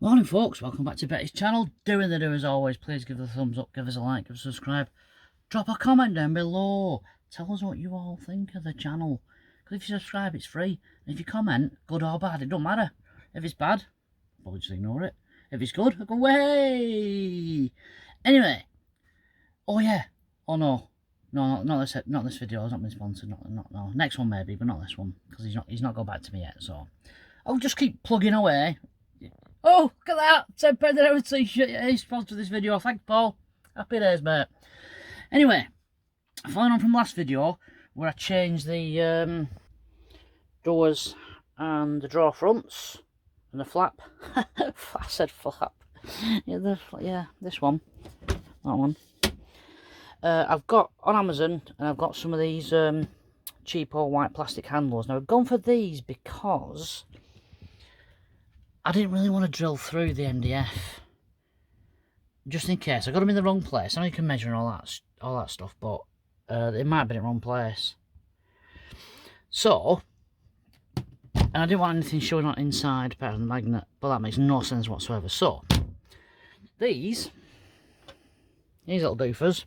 Morning folks, welcome back to Betty's channel. Doing the do as always. Please give us a thumbs up, give us a like, give us a subscribe. Drop a comment down below. Tell us what you all think of the channel. Because if you subscribe it's free. And if you comment, good or bad, it don't matter. If it's bad, probably just ignore it. If it's good, I'll go way. Anyway. Oh yeah. Oh no. No, not this video. It's not been sponsored. No. Next one maybe, but not this one. Because he's not got back to me yet, so I'll just keep plugging away. Oh, look at that! £10 an hour t-shirt. Yeah, he sponsored this video. Thanks, Paul. Happy days, mate. Anyway, following on from last video, where I changed the doors and the drawer fronts and the flap. I said flap. Yeah, this one. That one. I've got on Amazon, and I've got some of these cheapo white plastic handles. Now, I've gone for these because I didn't really want to drill through the MDF, just in case. I got them in the wrong place. I know you can measure and all that stuff, but it might have been in the wrong place. So, and I didn't want anything showing on inside apart from the magnet, but that makes no sense whatsoever. So, these little doofers,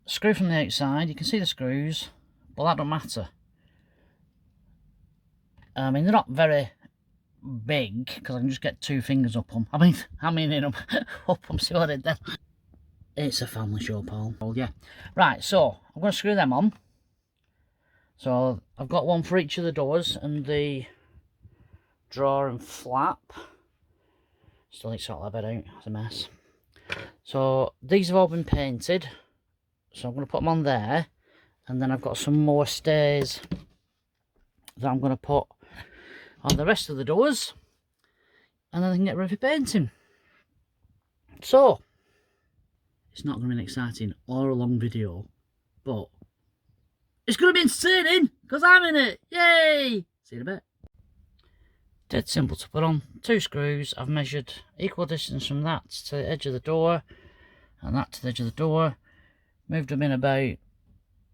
screw from the outside. You can see the screws, but that don't matter. I mean, they're not very big because I can just get 2 fingers up them. I mean in them. Up them, see what I did then? It's a family show, Paul. Oh yeah. Right, so I'm going to screw them on. So I've got one for each of the doors and the drawer and flap. Still need to sort that bit out. It's a mess. So these have all been painted. So I'm going to put them on there, and then I've got some more stays that I'm going to put on the rest of the doors, and then I can get ready for painting. So it's not going to be an exciting or a long video, but it's going to be entertaining because I'm in it. Yay! See you in a bit. Dead simple to put on. 2 screws. I've measured equal distance from that to the edge of the door and that to the edge of the door. Moved them in about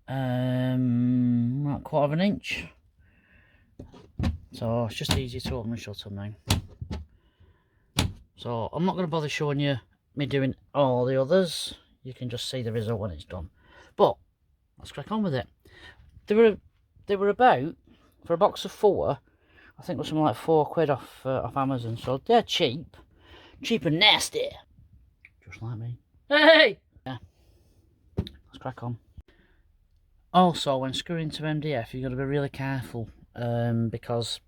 a 1/4 inch. So it's just easy to open and shut them now. So I'm not going to bother showing you me doing all the others. You can just see the result when it's done. But let's crack on with it. They were about, for a box of 4, I think it was something like £4 off Amazon. So they're cheap and nasty, just like me. Hey, yeah. Let's crack on. Also, when screwing to MDF, you've got to be really careful. Because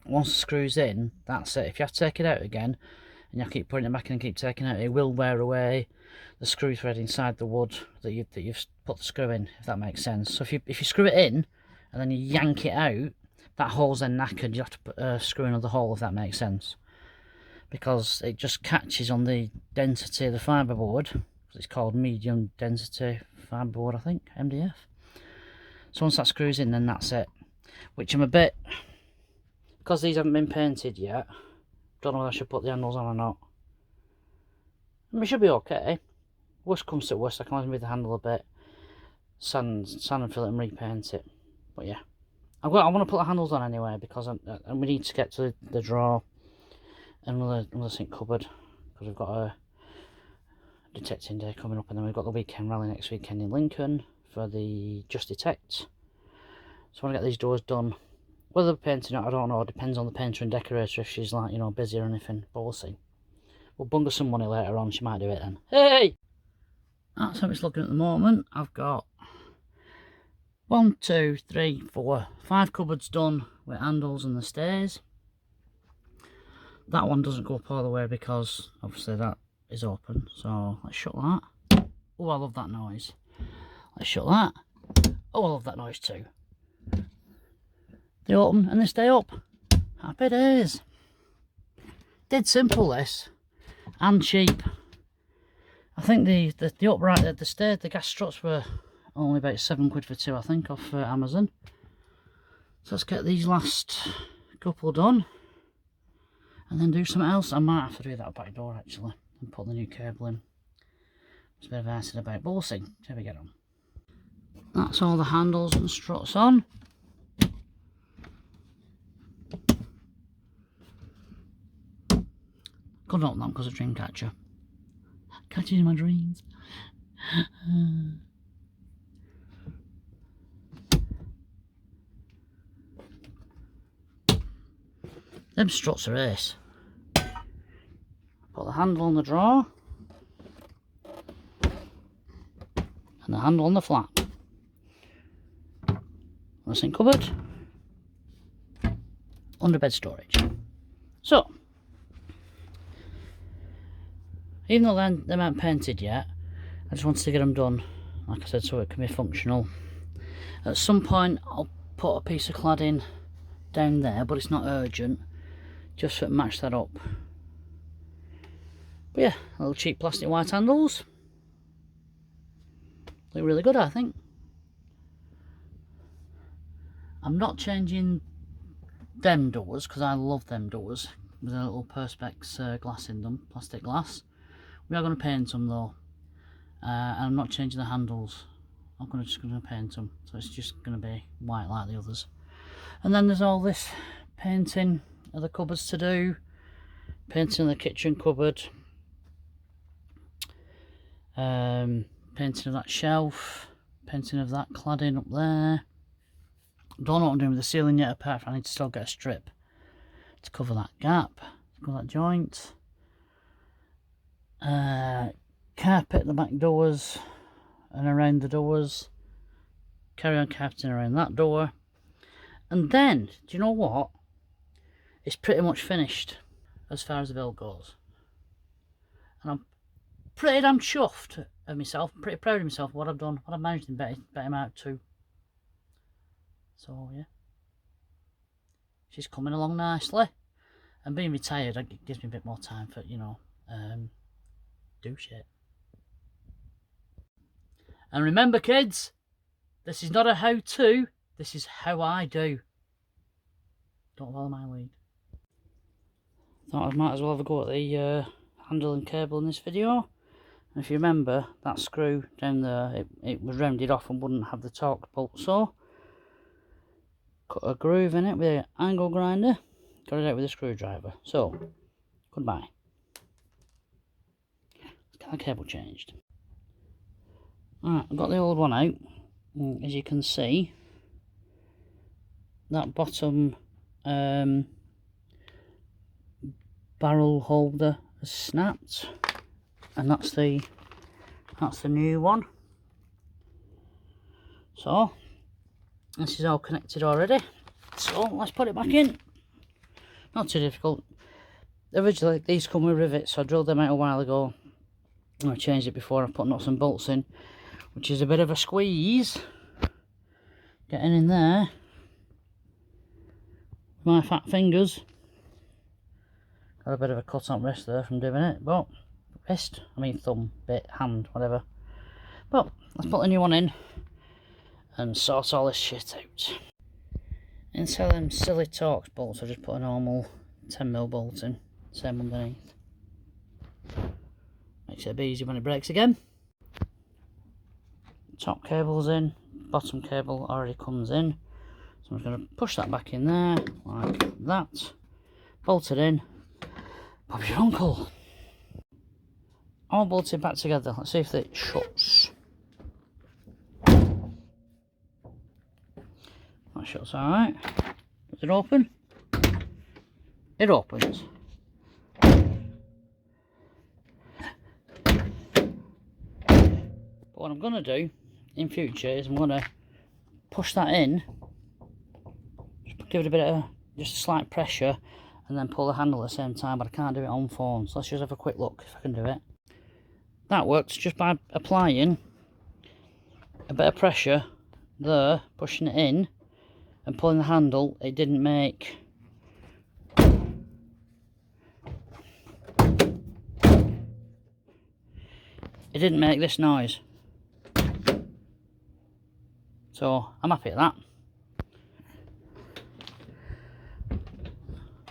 once the screw's in, that's it. If you have to take it out again and you keep putting it back in and keep taking it out, it will wear away the screw thread inside the wood that you've put the screw in, if that makes sense. So if you screw it in and then you yank it out, that hole's then knackered. You have to put, screw another hole, if that makes sense, because it just catches on the density of the fiberboard. It's called medium density fiberboard, I think, MDF. So once that screws in, then that's it. Which I'm a bit, because these haven't been painted yet, don't know whether I should put the handles on or not. I mean, it should be okay. Worst comes to worst, I can always move the handle a bit, sand and fill it and repaint it. But yeah, I want to put the handles on anyway, because we need to get to the drawer and another sink cupboard, because we've got a detecting day coming up, and then we've got the weekend rally next weekend in Lincoln for the Just Detect. So I want to get these doors done. Whether they're painting or not, I don't know. It depends on the painter and decorator if she's like, you know, busy or anything. But we'll see. We'll bungle some money later on. She might do it then. Hey! That's how it's looking at the moment. I've got 1, 2, 3, 4, 5 cupboards done with handles and the stairs. That one doesn't go up all the way because obviously that is open. So let's shut that. Oh, I love that noise. Let's shut that. Oh, I love that noise too. They open and they stay up. Happy days. Dead simple this, and cheap. I think the upright, the gas struts were only about £7 for 2, I think, off Amazon. So let's get these last couple done, and then do something else. I might have to do that back door actually, and put the new cable in. It's a bit of acid about, but we'll see how we get on. That's all the handles and struts on. Couldn't open them because of dream catcher. Catching my dreams. Them struts are ace. Put the handle on the drawer. And the handle on the flap. The sink cupboard. Underbed storage. So, even though they aren't painted yet, I just wanted to get them done, like I said, so it can be functional. At some point I'll put a piece of cladding down there, but it's not urgent, just to match that up. But yeah, little cheap plastic white handles. Look really good, I think. I'm not changing them doors because I love them doors with a little perspex glass in them, plastic glass. We are going to paint them though, and I'm not changing the handles. I'm just going to paint them, so it's just going to be white like the others. And then there's all this painting of the cupboards to do, painting the kitchen cupboard, painting of that shelf, painting of that cladding up there. Don't know what I'm doing with the ceiling yet, apart from I need to still get a strip to cover that gap, to cover that joint. Carpet the back doors and around the doors. Carry on carpeting around that door. And then, do you know what? It's pretty much finished as far as the build goes. And I'm pretty damn chuffed of myself, pretty proud of myself, what I've done, what I've managed in better out too. So yeah, she's coming along nicely, and being retired it gives me a bit more time for, you know, do shit. And remember kids, this is not a how-to, this is how I do. Don't follow my lead. Thought I might as well have a go at the handle and cable in this video. And if you remember, that screw down there, it was rounded off and wouldn't have the torque bolt saw. Cut a groove in it with an angle grinder, got it out with a screwdriver. So, goodbye. Let's get the cable changed. Alright, I've got the old one out. As you can see, that bottom barrel holder has snapped, and that's the new one. So this is all connected already, so let's put it back in. Not too difficult. Originally these come with rivets, so I drilled them out a while ago. I changed it before I put nuts and bolts in, which is a bit of a squeeze getting in there. My fat fingers. Got a bit of a cut on wrist there from doing it, but wrist, I mean thumb, bit, hand, whatever. But let's put the new one in and sort all this shit out. Instead of them silly Torx bolts, I just put a normal 10mm bolt in, same underneath. Makes it a bit easier when it breaks again. Top cable's in, bottom cable already comes in. So I'm just going to push that back in there, like that. Bolt it in. Bob's your uncle. All bolted back together. Let's see if it shuts. That shuts alright. Does it open? It opens. But what I'm going to do in future is I'm going to push that in, just give it a bit of just a slight pressure, and then pull the handle at the same time, but I can't do it on phone, so let's just have a quick look if I can do it. That works just by applying a bit of pressure there, pushing it in and pulling the handle. It didn't make this noise, so I'm happy at that.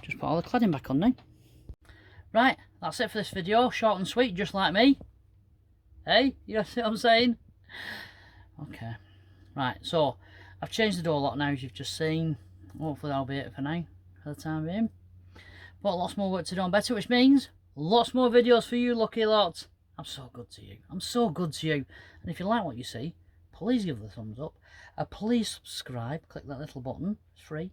Just put all the cladding back on now. Right, that's it for this video. Short and sweet, just like me. Hey, you see what I'm saying? Okay. Right, so I've changed the door lock now, as you've just seen. Hopefully that'll be it for now, for the time being. But lots more work to do on better, which means Lots more videos for you, lucky lot. I'm so good to you. I'm so good to you. And if you like what you see, please give the thumbs up. Please subscribe. Click that little button. It's free.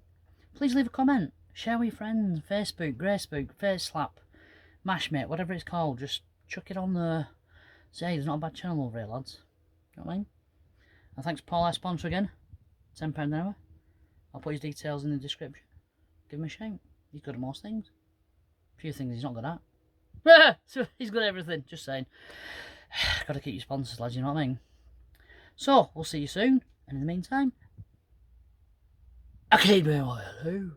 Please leave a comment. Share with your friends. Facebook, Gracebook, Face Slap, Mashmate, whatever it's called. Just chuck it on there. Say, there's not a bad channel over here, lads. You know what I mean? And thanks Paul, our sponsor again. £10 an hour. I'll put his details in the description. Give him a shout. He's good at most things. A few things he's not good at. So he's good at everything. Just saying. Got to keep your sponsors, lads, you know what I mean? So, we'll see you soon. And in the meantime, I keep doing what I do.